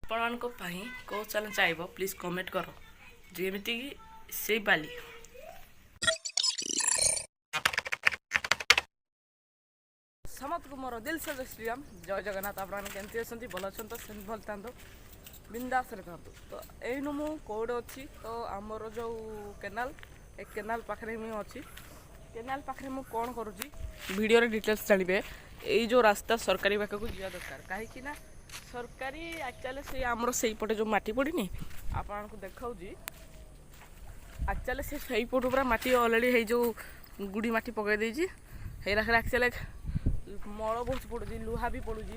ଆପଣଙ୍କ ପାଇଁ କେଉଁ ଚ୍ୟାନେଲ୍ ଚାହିଁବ ପ୍ଲିଜ୍ କମେଣ୍ଟ କର ଯେମିତିକି ସେଇ ବାଲି ସମସ୍ତଙ୍କୁ ମୋର ଦିଲ୍ ସେ ଶ୍ରୀରାମ ଜୟ ଜଗନ୍ନାଥ। ଆପଣମାନେ କେମିତି ଅଛନ୍ତି? ଭଲ ଅଛନ୍ତି ତ? ସେମିତି ଭଲ ଥାନ୍ତୁ, ବିନ୍ଦାସରେ ଥାନ୍ତୁ। ତ ଏଇନୁ ମୁଁ କେଉଁଠି ଅଛି ତ ଆମର ଯେଉଁ କେନାଲ, ଏ କେନାଲ ପାଖରେ ମୁଁ ଅଛି। କେନାଲ ପାଖରେ ମୁଁ କ'ଣ କରୁଛି ଭିଡ଼ିଓରେ ଡିଟେଲ୍ସ ଜାଣିବେ। ଏଇ ଯେଉଁ ରାସ୍ତା ସରକାରୀ ପାଖକୁ ଯିବା ଦରକାର, କାହିଁକି ନା ସରକାରୀ ଆକ୍ଚୁଆଲି ସେ ଆମର ସେଇପଟେ ଯେଉଁ ମାଟି ପଡ଼ିନି ଆପଣଙ୍କୁ ଦେଖାଉଛି, ଆକ୍ଚୁଆଲି ସେ ସେଇପଟୁ ପୁରା ମାଟି ଅଲରେଡ଼ି ହେଇ ଯେଉଁ ଗୁଡ଼ି ମାଟି ପକାଇ ଦେଇଛି। ହେଇ ରାଖରେ ଆକ୍ଚୁଆଲି ମଳ ବହୁତ ପଡ଼ୁଛି, ଲୁହା ବି ପଡ଼ୁଛି।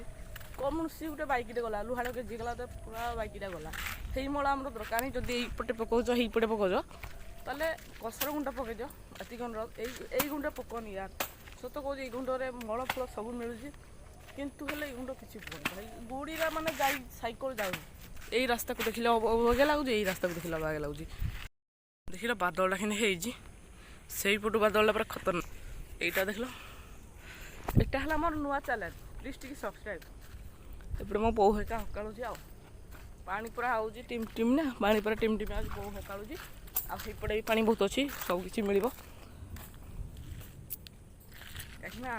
କୌଣସି ଗୋଟେ ବାଇକ୍ଟେ ଗଲା ଲୁହାଟା କେଜି ଗଲା ତ ପୁରା ବାଇକ୍ଟା ଗଲା। ସେଇ ମଳ ଆମର ଦରକାର ନାହିଁ। ଯଦି ଏଇପଟେ ପକାଉଛ ହେଇପଟେ ପକାଉଛ ତାହେଲେ କସର ଗୁଣ୍ଡ ପକାଇଛ ଏତିକି ଅନୁରୋଧ। ଏଇ ଗୁଣ୍ଡ ପକାଉନି ୟାର, ସତ କହୁଛି। ଏଇ ଗୁଣ୍ଡରେ ମଳ ଫଳ ସବୁ ମିଳୁଛି, କିନ୍ତୁ ହେଲେ ଏଇ ଗୁଣ୍ଡ କିଛି ପକାଉନି ଭାଇ। ଗୁଡ଼ିରା ମାନେ ଯାଇ ସାଇକେଲ ଯାଉନି। ଏଇ ରାସ୍ତାକୁ ଦେଖିଲେ ଅବାଗିଆ ଲାଗୁଛି, ଏଇ ରାସ୍ତାକୁ ଦେଖିଲେ ଅବାଗିଆ ଲାଗୁଛି। ଦେଖିଲ ବାଦଲଟା କେମିତି ହେଇଛି, ସେଇପଟୁ ବାଦଲଟା ପୁରା ଖତରନାକ। ଏଇଟା ଦେଖିଲ, ଏଇଟା ହେଲା ଆମର ନୂଆ ଚ୍ୟାନେଲ୍, ପ୍ଲିଜ୍ ଟିକେ ସବସ୍କ୍ରାଇବ୍। ଏପଟେ ମୋ ବୋଉ ହେରିକା ହକାଳୁଛି। ଆଉ ପାଣି ପୁରା ହେଉଛି ଟିମ୍ ଟିମ୍ ନା, ପାଣି ପୁରା ଟିମ୍ ଟିମ୍ ଆଉଛି। ବୋଉ ହକାଳୁଛି, ଆଉ ସେଇପଟେ ବି ପାଣି ବହୁତ ଅଛି, ସବୁ କିଛି ମିଳିବ। କାହିଁକିନା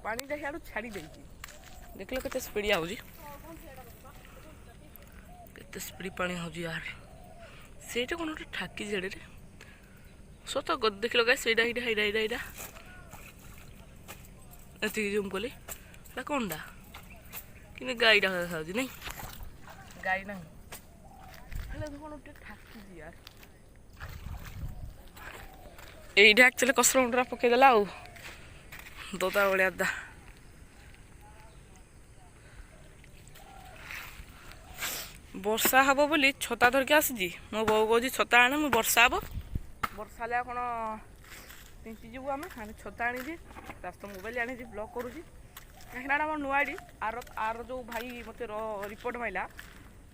ପାଣିଟା ସିଆଡ଼ୁ ଛାଡ଼ି ଦେଇଛି। ଦେଖିଲ କେତେ ସ୍ପିଡ଼ ଆଉଛି, କେତେ ସ୍ପିଡ଼ ପାଣି ହେଉଛି ୟାର। ସେଇଟା କ'ଣ ଗୋଟେ ଠାକି ଜେଡ଼େରେ ସତ ଦେଖିଲ ଗାଈ, ସେଇଟା ଏଇଟା ଏତିକି ଜୁମ୍ କଲି, ଏଇଟା କ'ଣଟା? କିନ୍ତୁ ଗାଈଟା ଦେଖାଯାଉଛି ନାଇଁ, ଗାଈ ନାହିଁ ହେଲେ କ'ଣ ଗୋଟେ ଠାକିଛି ୟାର। ଏଇଟା ଆକ୍ଚୁଆଲି କସର ମୁଣ୍ଡରା ପକେଇଦେଲା ଆଉ ଦୋତା ଭଳିଆ ଦା। ବର୍ଷା ହେବ ବୋଲି ଛତା ଧରିକି ଆସିଛି। ମୋ ବୋଉ କହୁଛି ଛତା ଆଣେ, ମୁଁ ବର୍ଷା ହେବ। ବର୍ଷା ହେଲେ କ'ଣ ତିଞ୍ଚିଯିବୁ ଆମେ ଛତା ଆଣିଛି, ରାସ୍ତା ମୋବାଇଲ ଆଣିଛି, ବ୍ଲଗ୍ କରୁଛି। କାହିଁକିନା ଆମର ନୂଆ ଆଇଡ଼ି। ଆର ଯେଉଁ ଭାଇ ମୋତେ ରିପୋର୍ଟ ମାଇଲା,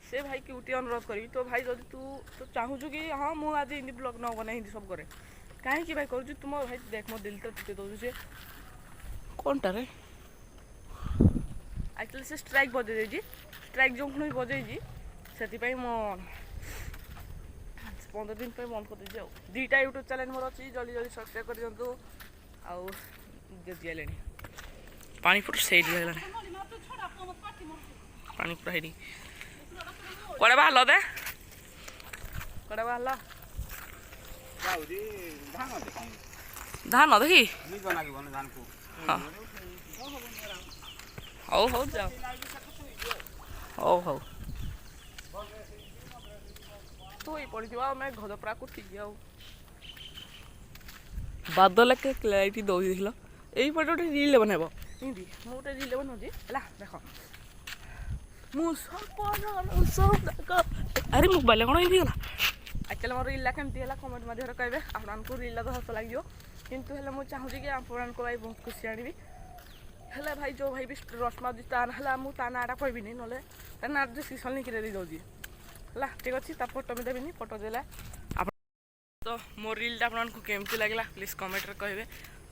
ସେ ଭାଇକି ଗୋଟିଏ ଅନୁରୋଧ କରିବି, ତୋ ଭାଇ ଯଦି ତୁ ଚାହୁଁଛୁ କି ହଁ ମୁଁ ଆଜି ହିନ୍ଦୀ ବ୍ଲଗ୍ ନ ବନାଏ, ହିନ୍ଦୀ ସବୁ କରେ, କାହିଁକି ଭାଇ କରୁଛୁ ତୁ? ମୋ ଭାଇ ଦେଖ ମୋ ଦିଲ୍ ତ ଟିପି ଦେଉଛୁ। ସେ କ'ଣଟାରେ ଆକ୍ଚୁଆଲି ସେ ଷ୍ଟ୍ରାଇକ୍ ବଜେଇ ଦେଇଛି। ଷ୍ଟ୍ରାଇକ୍ ଯେଉଁ ପୁଣି ବଜେଇଛି, ସେଥିପାଇଁ ମୁଁ 15 ଦିନ ପାଇଁ ବନ୍ଦ କରିଦେଇଛି। ଆଉ ଦୁଇଟା ୟୁଟ୍ୟୁବ୍ ଚ୍ୟାନେଲ୍ ମୋର ଅଛି, ଜଲ୍ଦି ଜଲ୍ଦି ସବସ୍କ୍ରାଇବ୍ କରିଦିଅନ୍ତୁ। ଆଉ ଯଦି ହେଲେଣି ପାଣି ପୁରା ସେଇଠି ହେଇଗଲାଣି, ପାଣି ପୁରା ହେଇଠି। କୁଆଡ଼େ ବାହାରିଲ ଦେ, କୁଆଡ଼େ ବାହାରିଲ? ଧାନ ଦେଖି ହଁ, ହଉ ହଉ ଯାଅ, ହଉ ହଉ ଶୋଇ ପଡ଼ିଥିବ। ଆମେ ଘର ପୁରା କୁଟିକି ଆଉ ବାଦଲ କ୍ଲାରିଟି ଦେଉଛି। ଦେଖିଲ ଏଇପଟେ ଗୋଟେ ରିଲ୍ ବନାଇବ ଏମିତି। ମୁଁ ଗୋଟେ ରିଲ୍ ବନାଉଛି ହେଲା, ଦେଖ। ମୁଁ ଆରେ ମୋବାଇଲରେ କ'ଣ ଏମିତି ଗଲା? ଆକ୍ଚୁଆଲି ମୋର ରିଲ୍ଟା କେମିତି ହେଲା କମେଣ୍ଟ ମାଧ୍ୟମରେ କହିବେ। ଆପଣଙ୍କୁ ରିଲ୍ଟା ତ ହସ ଲାଗିବ, କିନ୍ତୁ ହେଲେ ମୁଁ ଚାହୁଁଛି କି ଆପଣଙ୍କ ଭାଇ ବହୁତ ଖୁସି ଆଣିବି। ହେଲେ ଭାଇ ଯେଉଁ ଭାଇ ବି ରସ୍ ମାରୁଛି ତା ହେଲା, ମୁଁ ତା ନାଁଟା କହିବିନି, ନହେଲେ ତା ନାଁ ଡିସ୍କ୍ରିପ୍ସନ୍ ଲିଙ୍କ୍ରେ ଦେଇଦେଉଛି ହେଲା। ଠିକ୍ ଅଛି, ତା ଫଟୋ ବି ଦେବିନି, ଫଟୋ ଦେଲେ ଆପଣ ତ ମୋ ରିଲ୍ଟା ଆପଣଙ୍କୁ କେମିତି ଲାଗିଲା ପ୍ଲିଜ୍ କମେଣ୍ଟରେ କହିବେ।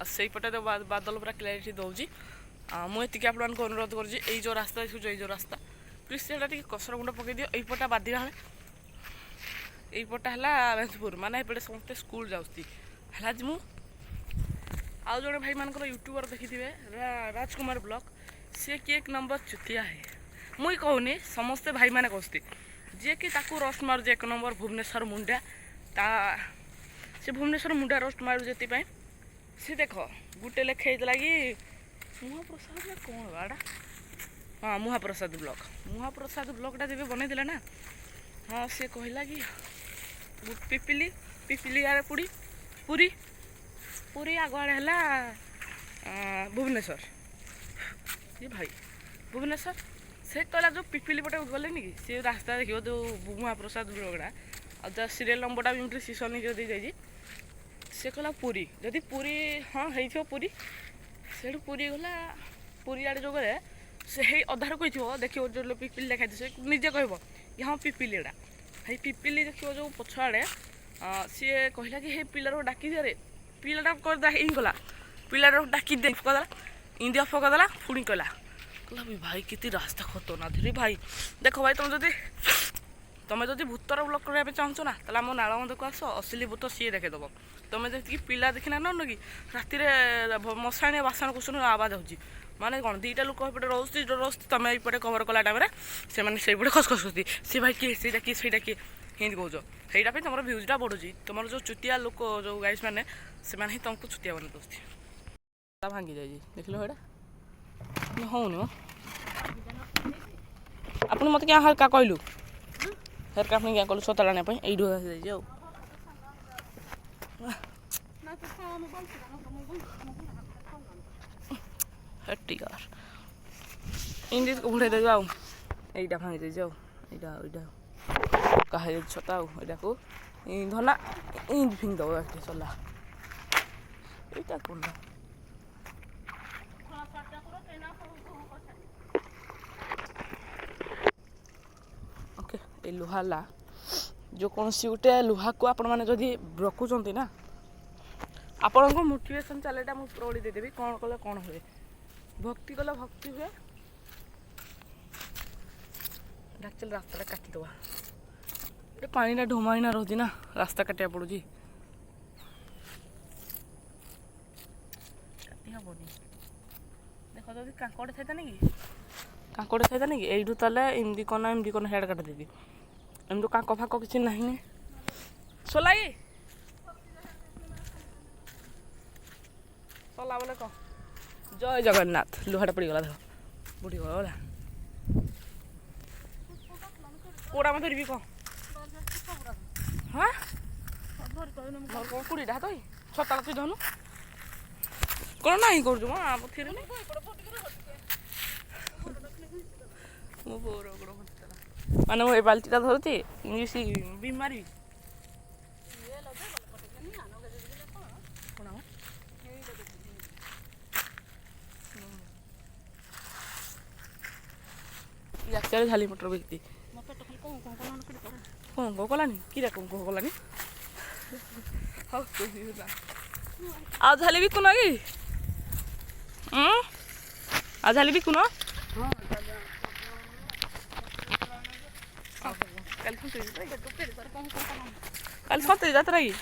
ଆଉ ସେଇପଟେ ତ ବାଦଲ ପୁରା କ୍ଲାରିଟି ଦେଉଛି। ମୁଁ ଏତିକି ଆପଣଙ୍କୁ ଅନୁରୋଧ କରୁଛି, ଏଇ ଯେଉଁ ରାସ୍ତା ଦେଖୁଛୁ, ଏଇ ଯେଉଁ ରାସ୍ତା ପ୍ଲିଜ୍ ସେଇଟା ଟିକେ କସର ଗୁଣ୍ଡ ପକାଇ ଦିଅ। ଏଇପଟା ବାଦିବା ବେଳେ ଏଇପଟା ହେଲା ଭେଜପୁର, ମାନେ ଏପଟେ ସମସ୍ତେ ସ୍କୁଲ ଯାଉଛି ହେଲା। ଆଜି ମୁଁ ଆଉ ଜଣେ ଭାଇମାନଙ୍କର ୟୁଟ୍ୟୁବର ଦେଖିଥିବେ, ରାଜକୁମାର ବ୍ଲଗ୍, ସିଏ କି ଏକ ନମ୍ବର ଚୁତିଆ ହେ। ମୁଇଁ କହୁନି, ସମସ୍ତେ ଭାଇମାନେ କହୁଛନ୍ତି, ଯିଏକି ତାକୁ ରୋଷ୍ଟ ମାରୁଛି ଏକ ନମ୍ବର ଭୁବନେଶ୍ୱର ମୁଣ୍ଡା। ସେ ଭୁବନେଶ୍ୱର ମୁଣ୍ଡା ରୋଷ୍ଟ ମାରୁଛି ସେଥିପାଇଁ। ସେ ଦେଖ ଗୋଟେ ଲେଖା ହେଇଥିଲା କି ମହାପ୍ରସାଦ କ'ଣ ଏଇଟା, ହଁ ମହାପ୍ରସାଦ ବ୍ଲଗ୍। ମହାପ୍ରସାଦ ବ୍ଲଗ୍ଟା ଯେବେ ବନେଇଥିଲା ନା, ହଁ ସିଏ କହିଲା କି ପିପିଲି ଆଡ଼େ ପୁରୀ ଆଗୁଆଡ଼େ ହେଲା ଭୁବନେଶ୍ୱର। ଏ ଭାଇ ଭୁବନେଶ୍ୱର ସେ କହିଲା ଯେଉଁ ପିପିଲି ପଟେ ଗଲେନି କି, ସେ ରାସ୍ତା ଦେଖିବ ଯେଉଁ ମହାପ୍ରସାଦ ବ୍ଲଗ୍ଟା, ଆଉ ତା ସିରିଏଲ୍ ନମ୍ବରଟା ବି ଏମିତି ସିସନ୍ ହେଇକି ଦେଇଯାଇଛି। ସେ କହିଲା ପୁରୀ, ଯଦି ପୁରୀ ହଁ ହେଇଥିବ ପୁରୀ, ସେଇଠୁ ପୁରୀ ଗଲା। ପୁରୀ ଆଡ଼େ ଯେଉଁ ଗଲେ ସେ ହେଇ ଅଧାରୁ କହିଥିବ, ଦେଖିବ ଯେଉଁ ପିପିଲି ଲେଖାଇଥିବ, ସେ ନିଜେ କହିବ କି ହଁ ପିପିଲି ଏଇଟା। ହେଇ ପିପିଲି ଦେଖିବ ଯେଉଁ ପଛ ଆଡ଼େ, ସିଏ କହିଲା କି ହେଇ ପିଲାଟାକୁ ଡାକି ଦିଅରେ। ପିଲାଟା କରିଦେଲା ହେଇଗଲା, ପିଲାଟାକୁ ଡାକି ଦେଇ କହିଦେଲା, ଇଣ୍ଡିଆ ଅଫ୍ କରିଦେଲା। ପୁଣି କହିଲା देखला भी भाई कितनी रास्ता खतरनाक रे भाई। देख भाई तुम जदि भूतर ब्लॉग करने चाहूँ ना ताला मो नालबंध को आस असली भूत सी देखेदेव। तुम जी पिला देखना न कि राति मशाणी बासन कुसन आवाज हो माने कौन दुईटा लोक एपटे रोस्ट तुम ये कवर कला टाइम से खसखस करती सी भाई किए से किए से किए हिंदी कौच से तुम भ्यूजटा बढ़ुची तुम जो चुतिया लोक जो गाइस मैंने से ही तुमको चुतिया बना दोस्ती भांगी जाए देख लो ये हूँ आप मत क्या हल्का कहलु हल्का अपनी क्या कहलु सता आने यही हटिकार इंडी उड़े दे जाओ यहीटा भांगी दे जाओ यहाँ कहे छता यहाँ को धना इंद फिंग दब चला यहाँ कौन ओके ये लुहा ला जो कौन सी गोटे लुहा को आपण मैंने जदि रखुंट ना आपण को मोटिवेशन चलेटा मुझे प्रौढ़ी देदेवी कौन कले कौन हुए भक्ति कले भक्ति हुए चल रास्ता काटिदवा ये पानी ढोमाईना रोची ना रास्ता काटा पड़ूँ देख जब कांकड़ था कि कांकड़ था कि यू ताले एमती कना हेड काटिदेवी एमती कांक फाक किसी ना सोलाई चला बोले कह जय जगन्नाथ लुहाटा पड़गला देख बुढ़ीगला कोड़ा में धरबी कह हाँ कुड़ीटा तो छता तु धनु कौन ना करूँ माने मुझे बाल्टीटा धरुची बीम मारि झाली मटर बेचती कौन कलानी कि कौन कलानी आ झाली भी कुना कि आ झाली भी कुना काली सतरी जात्रा कि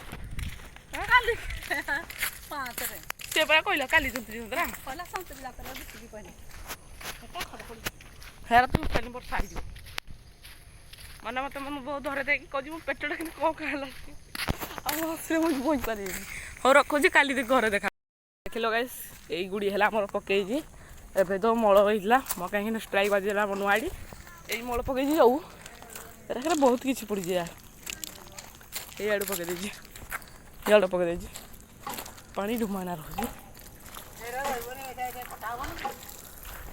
से कहला काली सतरी जात्रा हेरा तुम चली बर्षा हो माने मत मन बहुत धरे दे कह पेटटा कि कौन कहला हसरे मुझे बोई पारे हो रखुची काली घर देखा देख लो गाइस यही गुड़ी है आमर पकई एवं तो मल होता मो कहीं स्ट्राइक बाजीला मो नुआड़ी यही मल पकई जाऊ एरा बहुत किसी पड़ी यार ये आड़ पकई देजी ये पकई देजी पानी ढुमाना रोज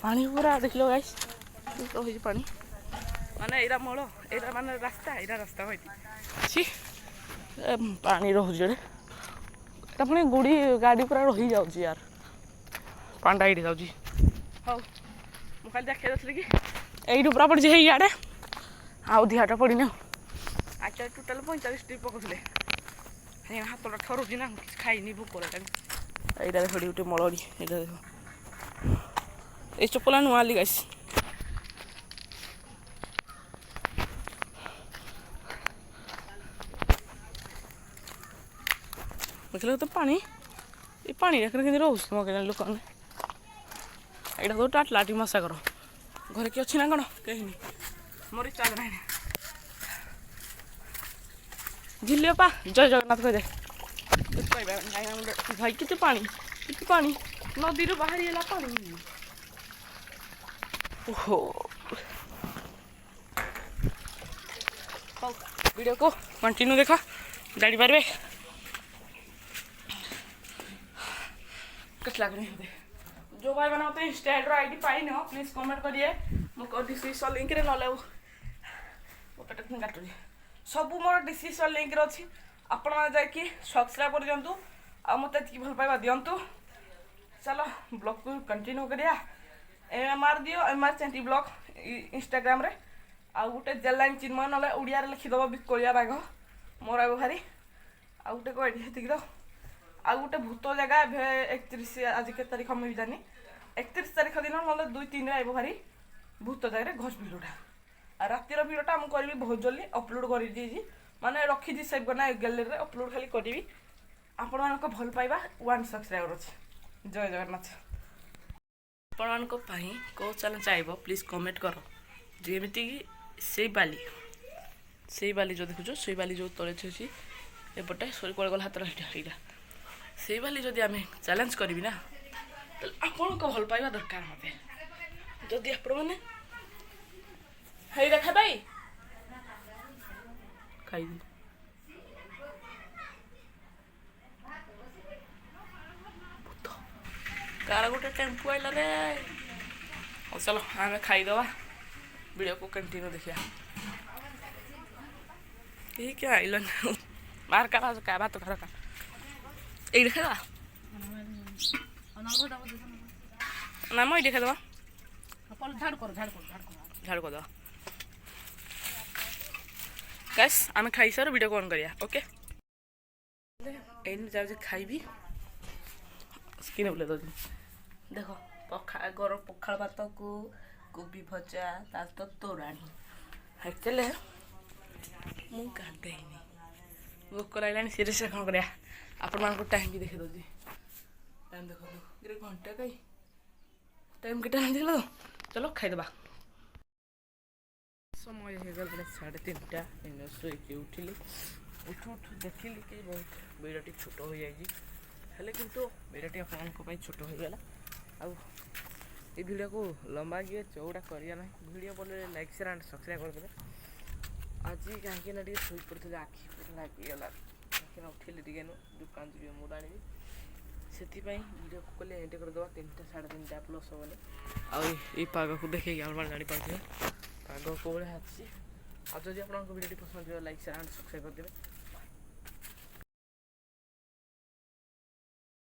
पानी पूरा देख लो गाइस रही पानी माने एरा मल एरा माने रास्ता होती पानी रोजे पुणी गुड़ी गाड़ी पूरा रही जाऊँ यार पांडा ये जाऊँगी हाँ मुझे देखा जाती कि यू पूरा पड़ी है इे आउ दिहाटा पड़ी ना आज टोटाल 45 ट्रिप पकड़े हाथ ठरुची ना कि खाई भोक लगे यहाँ देख गोटे मलड़ी यहाँ देख ये चप्पल नुआ ली गाइस देखल तो पानी ये पानी रखने रोज तुम के लोक यहाँ तो टाटलाटी मशा कर घर किए अच्छी ना कौन कहीं मोर चार्ज ना झिलिपा जय जगन्नाथ कह भाई कितने पानी नदी बाहरी है पानी ओहो वीडियो को कंटिन्यू देखा जानी पारे कैसे लग रही है जो भाई मैंने मतलब इंस्टाग्राम आईडी पाई न प्लीज कमेंट करिए मो डिस्क्रिप्शन लिंक रे नले वो पेट काटुरी सब मोर डिस्क्रिप्शन लिंक रे अछि आपण माने जाय कि सब्सक्राइब कर दियंतु आ मते की भल पाइबा दियंतु चलो ब्लॉग को कंटिन्यू करिया एमआर दियो एमआर चेंटी ब्लॉग इंस्टाग्राम रे आ गुटे जेल लाइन चिन्ह नले उड़िया रे लिखि दबो बिकोलिया बाघ मोर आबो भारी आ गुटे को एडी हेतिक रो आ गोटे भूत जगह 31 आज के तारीख मुझे जानी 31 तारिख दिन ना 2-3 आइब भारी भूत जागार घोष भिडियोटा आ रातिर भिडियोटा मुझे करी बहुत जल्दी अपलोड कर माने रखी सेव करना गैलेरी अपलोड खाली करी आपण मान भल पाइबा 1 सब्सक्राइबर अच्छे जय जगन्नाथ आपण मान कौ चैलेंज चाहिए प्लीज कमेंट कर जमीती से बाली जो देखुच से बाली जो तले अच्छी एपटे सरी कल गला हाथ रहा से बाली जदि आम चैलेंज करी ना तो आपण को भल पाइबा दरकार मत जदि आपण मैंने हई देखा भाई खाई कार गोटे टेम्पू आइला रे चलो आम खाईदवा वीडियो को कंटिन्यू देखिया यही क्या आइल बाहर का क्या बात घर का ये देखा ना मैं देखा दवा झाड़ कर दवा गैस आम खाई सार वीडियो को ऑन करिया ओके एन जाऊ खाइबी स्किन बोले दो देख गरम पखाड़ भात को कोबी भजा तो तोराणी एक्चुअली मुझे गाधेनी भोक लगे सीरीयस कौन कर आपण मान टाइम भी देखी दूसरी टाइम देखो घंटे कहीं टाइम के टाइम देख चलो खाईदबा समय हो गल 3:30 शोक उठिली उठू उठू देखिली कि बहुत वीडियोटी छोट हो जाए हेले किंतु वीडियोटी आपन छोट हो गला आ ये वीडियो को लंबा किए चौड़ा करिया ना वीडियो बोले लाइक शेयर एंड सब्सक्राइब कर देबे आज कहीं ना शोई पड़े आखि पूरा लगिगला कहीं उठिले टे दुकान जी मुझे आनी से वीडियो को कले एंड करदे 3टा 3:30 प्लस हो आई पाग को देखे आप जापारे पाग को भाई आज जब आपको वीडियो पसंद लाइक शेयर एंड सब्सक्राइब कर देबे।